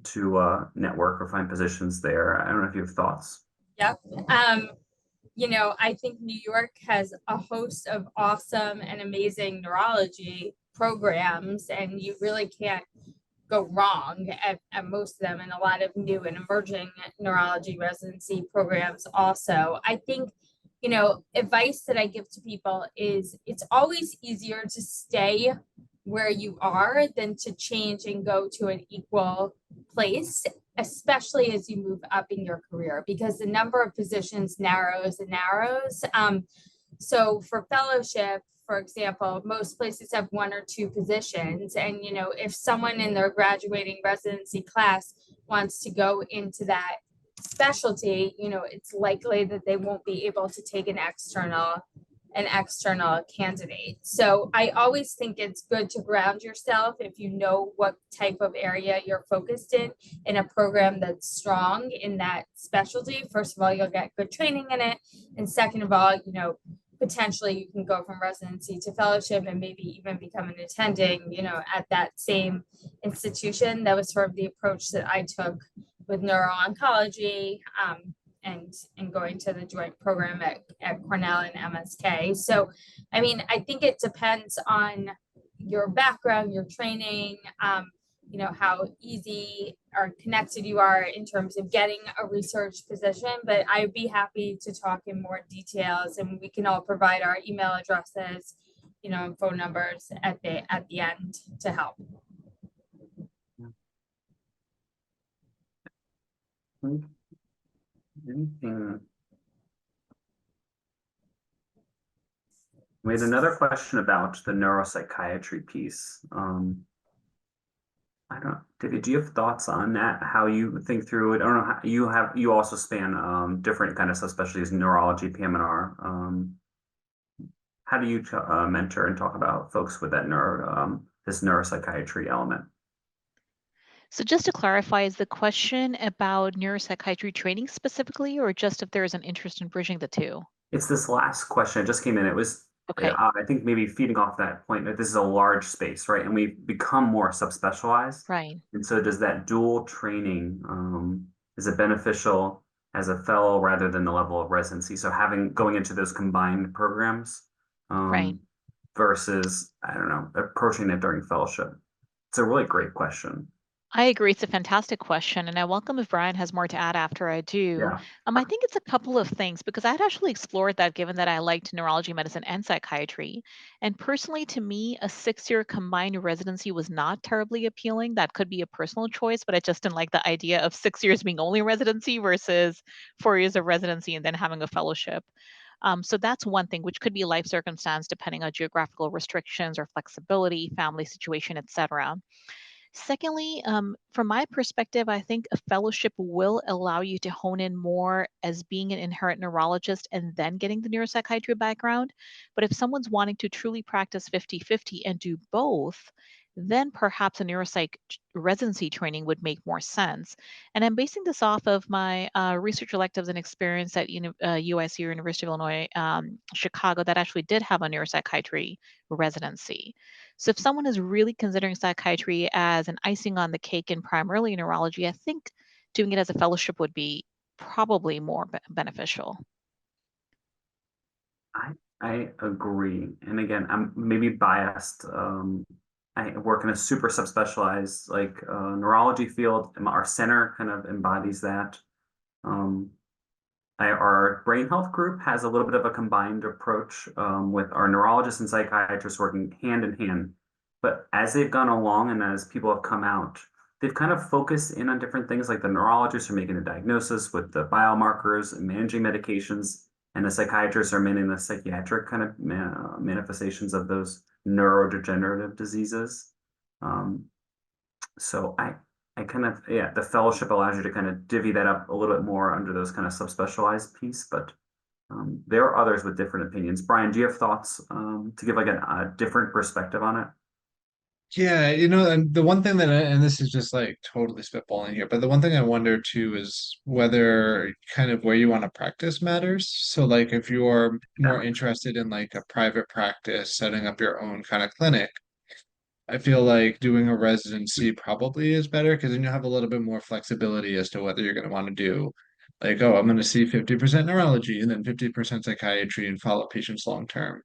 to network or find positions there. I don't know if you have thoughts. Yep. I think New York has a host of awesome and amazing neurology programs, and you really can't go wrong at most of them, and a lot of new and emerging neurology residency programs also. I think, advice that I give to people is it's always easier to stay where you are than to change and go to an equal place, especially as you move up in your career, because the number of positions narrows and narrows. So for fellowship, for example, most places have one or two positions. And, if someone in their graduating residency class wants to go into that specialty, it's likely that they won't be able to take an external candidate. So I always think it's good to ground yourself if you know what type of area you're focused in a program that's strong in that specialty. First of all, you'll get good training in it. And second of all, potentially you can go from residency to fellowship and maybe even become an attending, at that same institution. That was sort of the approach that I took with neuro-oncology. And going to the joint program at Cornell and MSK. So, I think it depends on your background, your training, how easy or connected you are in terms of getting a research position. But I'd be happy to talk in more details, and we can all provide our email addresses, and phone numbers at the end to help. Anything? We had another question about the neuropsychiatry piece. David, do you have thoughts on that? How you think through it? I don't know how you also span different kind of subspecialties, neurology, PM&R. How do you mentor and talk about folks with that this neuropsychiatry element? So just to clarify, is the question about neuropsychiatry training specifically, or just if there is an interest in bridging the two? It's this last question. It just came in. It was, okay. I think maybe feeding off that point that this is a large space, right? And we've become more subspecialized. Right. And so does that dual training, is it beneficial as a fellow rather than the level of residency? So going into those combined programs right. versus, I don't know, approaching it during fellowship. It's a really great question. I agree. It's a fantastic question, and I welcome if Brian has more to add after I do. Yeah, I think it's a couple of things because I had actually explored that given that I liked neurology, medicine, and psychiatry. And personally, to me, a 6-year combined residency was not terribly appealing. That could be a personal choice, but I just didn't like the idea of 6 years being only residency versus 4 years of residency and then having a fellowship. So that's one thing, which could be life circumstance depending on geographical restrictions or flexibility, family situation, etc. Secondly, from my perspective, I think a fellowship will allow you to hone in more as being an inherent neurologist and then getting the neuropsychiatry background. But if someone's wanting to truly practice 50-50 and do both, then perhaps a neuropsych residency training would make more sense. And I'm basing this off of my research electives and experience at UIC, or University of Illinois, Chicago, that actually did have a neuropsychiatry residency. So if someone is really considering psychiatry as an icing on the cake in primarily neurology, I think doing it as a fellowship would be probably more beneficial. I agree. And again, I'm maybe biased. I work in a super subspecialized like neurology field, and our center kind of embodies that. Um, our brain health group has a little bit of a combined approach with our neurologists and psychiatrists working hand in hand. But as they've gone along and as people have come out, they've kind of focused in on different things, like the neurologists are making the diagnosis with the biomarkers and managing medications, and the psychiatrists are managing the psychiatric kind of manifestations of those neurodegenerative diseases. Um, so I kind of, yeah, the fellowship allows you to kind of divvy that up a little bit more under those kind of subspecialized piece, but there are others with different opinions. Brian, do you have thoughts to give like a different perspective on it? Yeah, and the one thing and this is just like totally spitballing here, but the one thing I wonder too is whether kind of where you want to practice matters. So like if you're more Yeah, interested in like a private practice, setting up your own kind of clinic, I feel like doing a residency probably is better because then you have a little bit more flexibility as to whether you're going to want to do like, oh, I'm going to see 50% neurology and then 50% psychiatry and follow patients long term.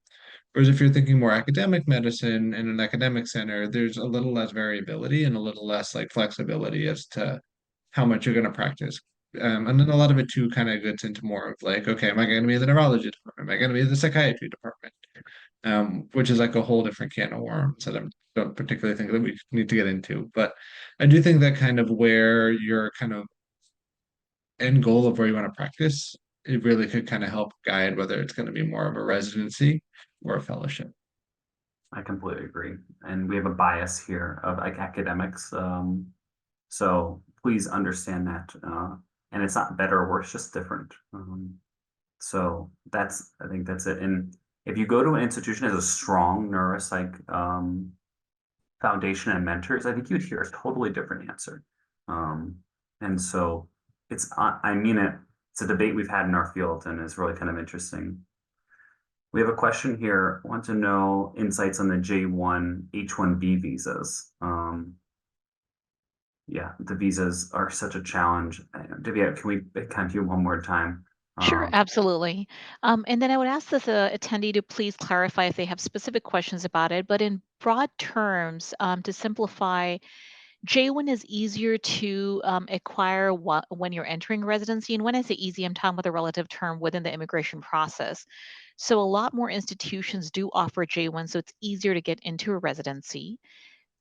Whereas if you're thinking more academic medicine in an academic center, there's a little less variability and a little less like flexibility as to how much you're going to practice. And then a lot of it too kind of gets into more of like, okay, am I going to be in the neurology department? Am I going to be in the psychiatry department? Which is like a whole different can of worms that I don't particularly think that we need to get into. But I do think that kind of where your kind of end goal of where you want to practice, it really could kind of help guide whether it's going to be more of a residency or a fellowship. I completely agree. And we have a bias here of like academics. So please understand that. And it's not better or worse, just different. So I think that's it. And if you go to an institution that has a strong neuropsych foundation and mentors, I think you'd hear a totally different answer. Um, and so I mean it, it's a debate we've had in our field and it's really kind of interesting. We have a question here. Want to know insights on the J1 H1B visas. Yeah, the visas are such a challenge. Divya, can we kind of do one more time? Sure, Um, absolutely. And then I would ask this attendee to please clarify if they have specific questions about it. But in broad terms, to simplify, J1 is easier to acquire when you're entering residency. And when I say easy, I'm talking about the relative term within the immigration process. So a lot more institutions do offer J1, so it's easier to get into a residency.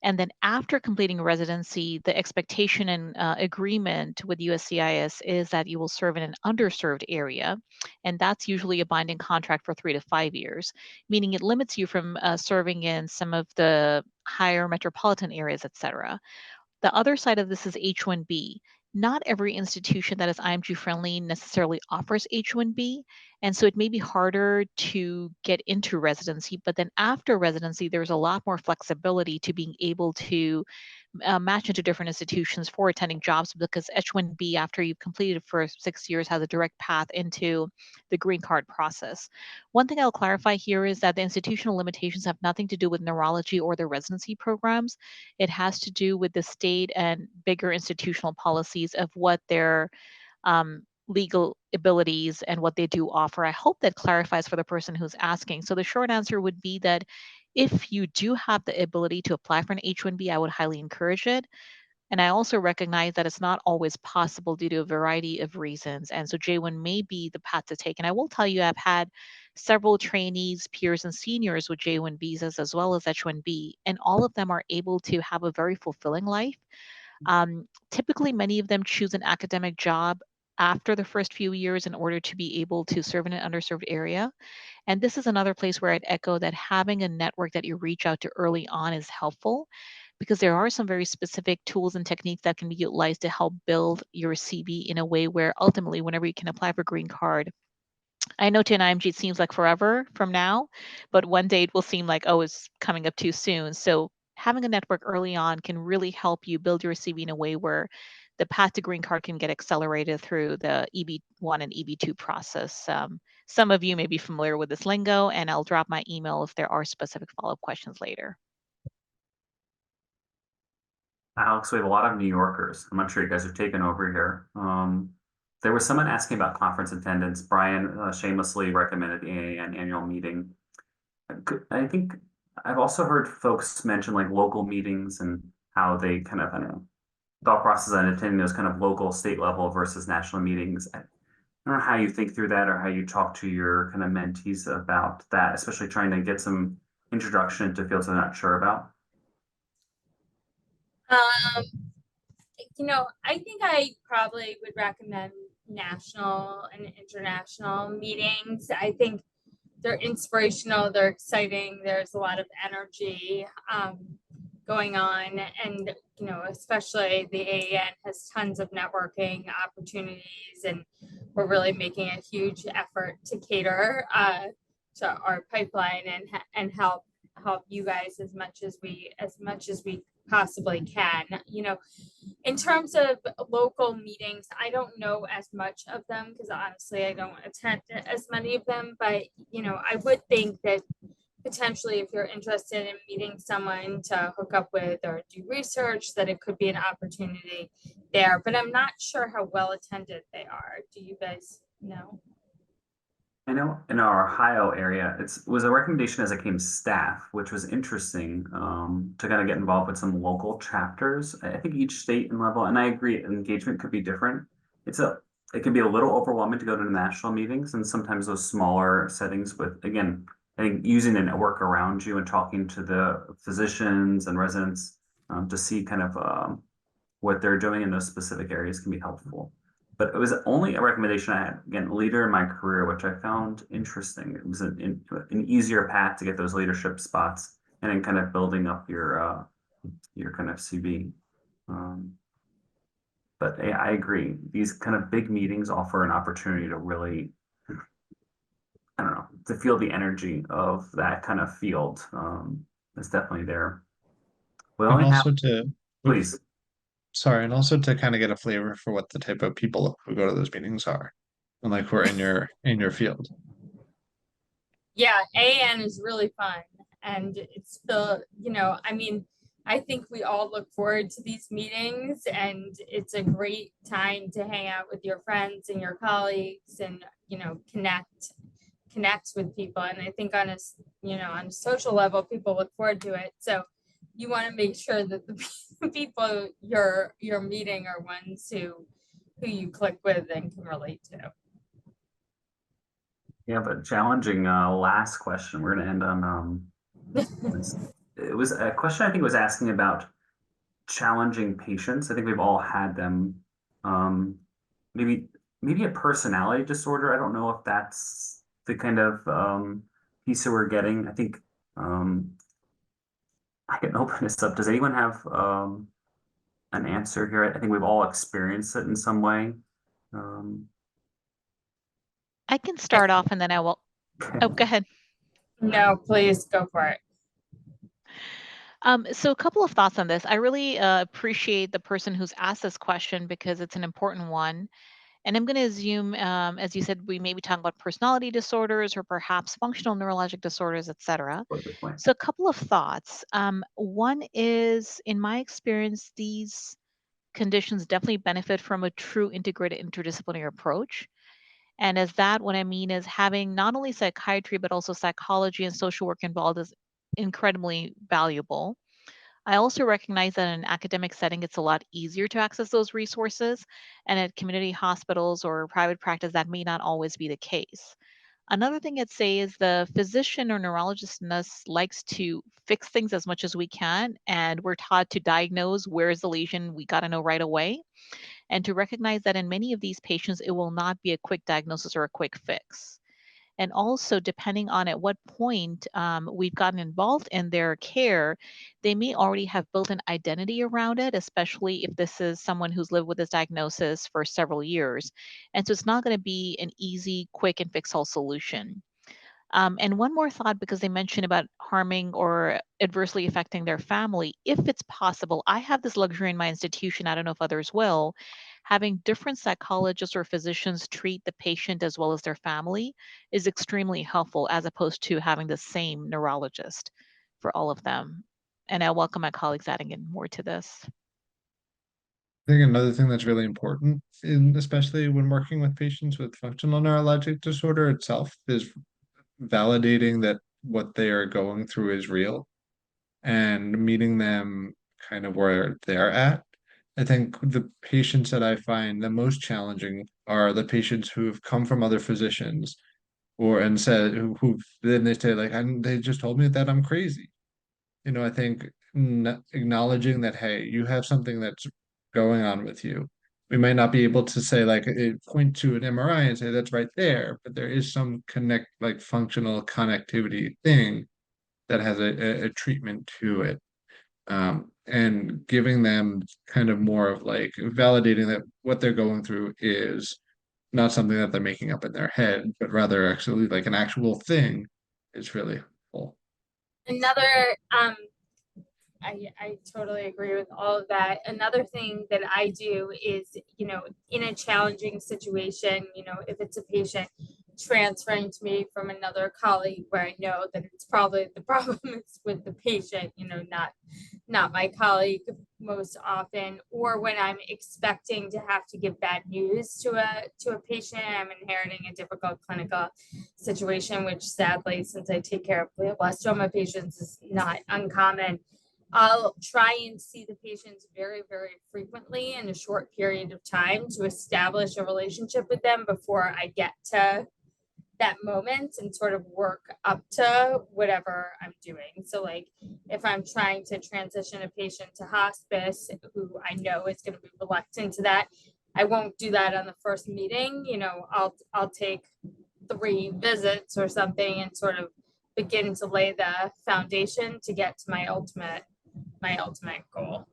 And then after completing residency, the expectation and agreement with USCIS is that you will serve in an underserved area. And that's usually a binding contract for 3 to 5 years, meaning it limits you from serving in some of the higher metropolitan areas, et cetera. The other side of this is H-1B. Not every institution that is IMG friendly necessarily offers H-1B, and so it may be harder to get into residency, but then after residency, there's a lot more flexibility to being able to match into different institutions for attending jobs because H-1B, after you've completed for 6 years, has a direct path into the green card process. One thing I'll clarify here is that the institutional limitations have nothing to do with neurology or the residency programs. It has to do with the state and bigger institutional policies of what their legal abilities and what they do offer. I hope that clarifies for the person who's asking. So the short answer would be that if you do have the ability to apply for an H-1B, I would highly encourage it. And I also recognize that it's not always possible due to a variety of reasons. And so J1 may be the path to take. And I will tell you, I've had several trainees, peers, and seniors with J1 visas as well as H1B, and all of them are able to have a very fulfilling life. Typically, many of them choose an academic job after the first few years in order to be able to serve in an underserved area. And this is another place where I'd echo that having a network that you reach out to early on is helpful, because there are some very specific tools and techniques that can be utilized to help build your CV in a way where ultimately, whenever you can apply for green card, I know to an IMG it seems like forever from now, but one day it will seem like, oh, it's coming up too soon. So having a network early on can really help you build your CV in a way where the path to green card can get accelerated through the EB1 and EB2 process. Some of you may be familiar with this lingo, and I'll drop my email if there are specific follow-up questions later. Alex, we have a lot of New Yorkers. I'm not sure you guys are taking over here. There was someone asking about conference attendance. Brian shamelessly recommended the AAN annual meeting. I think I've also heard folks mention like local meetings and how they kind of, I don't know, thought process on attending those kind of local, state level versus national meetings. I don't know how you think through that or how you talk to your kind of mentees about that, especially trying to get some introduction into fields they're not sure about. I think I probably would recommend national and international meetings. I think they're inspirational, they're exciting, there's a lot of energy going on, and especially the AAN has tons of networking opportunities, and we're really making a huge effort to cater to our pipeline and help you guys as much as we possibly can. In terms of local meetings, I don't know as much of them because honestly, I don't attend as many of them. But, I would think that potentially if you're interested in meeting someone to hook up with or do research, that it could be an opportunity there. But I'm not sure how well attended they are. Do you guys know? I know in our Ohio area, it was a recommendation as it came staff, which was interesting to kind of get involved with some local chapters. I think each state and level, and I agree, engagement could be different. It can be a little overwhelming to go to the national meetings and sometimes those smaller settings with, again, I think using the network around you and talking to the physicians and residents to see kind of what they're doing in those specific areas can be helpful. But it was only a recommendation I had, again, later in my career, which I found interesting. It was an easier path to get those leadership spots and then kind of building up your kind of CV. But yeah, I agree. These kind of big meetings offer an opportunity to really, I don't know, to feel the energy of that kind of field. It's definitely there. We And only have, also to, please. sorry, and also to kind of get a flavor for what the type of people who go to those meetings are, and like who are in your field. Yeah, AN is really fun. And it's I think we all look forward to these meetings, and it's a great time to hang out with your friends and your colleagues and, connect with people. And I think on a social level, people look forward to it. So you want to make sure that the people you're meeting are ones who you click with and can relate to. Yeah, but challenging last question. We're gonna end on it was a question I think was asking about challenging patients. I think we've all had them. Maybe a personality disorder. I don't know if that's the kind of piece that we're getting. I think I can open this up. Does anyone have an answer here? I think we've all experienced it in some way. I can start off and then I will. Oh, go ahead. No, please go for it. So a couple of thoughts on this. I really appreciate the person who's asked this question because it's an important one. And I'm going to assume, as you said, we may be talking about personality disorders or perhaps functional neurologic disorders, et cetera. So a couple of thoughts. One is, in my experience, these conditions definitely benefit from a true integrated interdisciplinary approach. And as that, what I mean is having not only psychiatry, but also psychology and social work involved is incredibly valuable. I also recognize that in an academic setting, it's a lot easier to access those resources, and at community hospitals or private practice, that may not always be the case. Another thing I'd say is the physician or neurologist in us likes to fix things as much as we can, and we're taught to diagnose where is the lesion, we got to know right away, and to recognize that in many of these patients, it will not be a quick diagnosis or a quick fix. And also, depending on at what point we've gotten involved in their care, they may already have built an identity around it, especially if this is someone who's lived with this diagnosis for several years. And so it's not going to be an easy, quick, and fix all solution. And one more thought, because they mentioned about harming or adversely affecting their family. If it's possible, I have this luxury in my institution, I don't know if others will, having different psychologists or physicians treat the patient as well as their family is extremely helpful, as opposed to having the same neurologist for all of them. And I welcome my colleagues adding in more to this. I think another thing that's really important, especially when working with patients with functional neurologic disorder itself, is validating that what they are going through is real and meeting them kind of where they're at. I think the patients that I find the most challenging are the patients who've come from other physicians or and said who then they say like they just told me that I'm crazy. I think acknowledging that, hey, you have something that's going on with you. We might not be able to say like point to an MRI and say that's right there, but there is some like functional connectivity thing that has a treatment to it. And giving them kind of more of like validating that what they're going through is not something that they're making up in their head, but rather actually like an actual thing is really helpful. Another I totally agree with all of that. Another thing that I do is, in a challenging situation, if it's a patient transferring to me from another colleague where I know that it's probably the problem is with the patient, not my colleague most often, or when I'm expecting to have to give bad news to a patient, I'm inheriting a difficult clinical situation, which sadly, since I take care of glioblastoma patients, is not uncommon. I'll try and see the patients very, very frequently in a short period of time to establish a relationship with them before I get to that moment and sort of work up to whatever I'm doing. So like if I'm trying to transition a patient to hospice who I know is going to be reluctant to that, I won't do that on the first meeting. I'll take 3 visits or something and sort of begin to lay the foundation to get to my ultimate goal.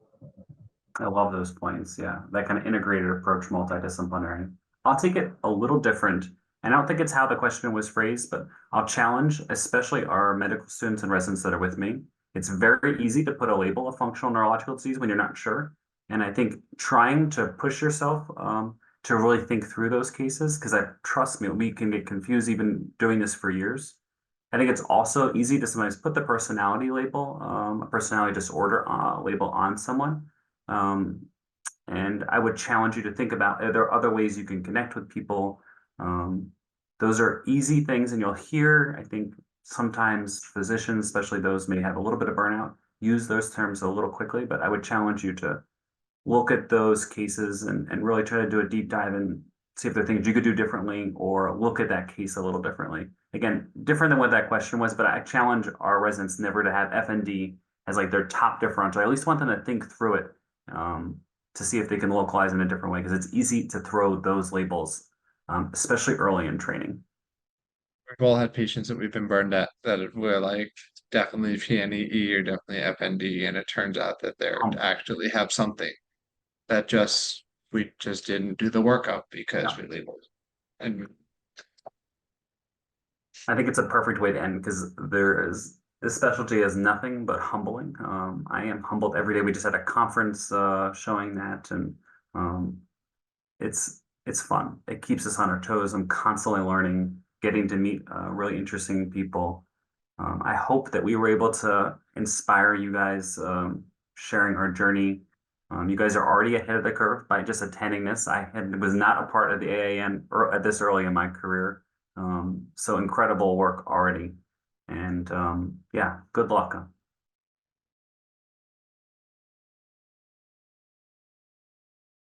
I love those points. Yeah, that kind of integrated approach, multidisciplinary. I'll take it a little different. And I don't think it's how the question was phrased, but I'll challenge, especially our medical students and residents that are with me. It's very easy to put a label of functional neurological disease when you're not sure. And I think trying to push yourself to really think through those cases, because trust me, we can get confused even doing this for years. I think it's also easy to sometimes put the personality label, a personality disorder label on someone. And I would challenge you to think about, are there other ways you can connect with people? Those are easy things, and you'll hear, I think, sometimes physicians, especially those may have a little bit of burnout, use those terms a little quickly, but I would challenge you to look at those cases and really try to do a deep dive and see if there are things you could do differently or look at that case a little differently. Again, different than what that question was, but I challenge our residents never to have FND as like their top differential. I at least want them to think through it to see if they can localize in a different way, because it's easy to throw those labels, especially early in training. We've all had patients that we've been burned at that were like definitely PNEE or definitely FND, and it turns out that they actually have something that we just didn't do the workup because we labeled it. And I think it's a perfect way to end, because this specialty is nothing but humbling. I am humbled every day. We just had a conference showing that, and it's fun. It keeps us on our toes. I'm constantly learning, getting to meet really interesting people. I hope that we were able to inspire you guys, sharing our journey. You guys are already ahead of the curve by just attending this. Was not a part of the AAN this early in my career. So incredible work already. And yeah, good luck.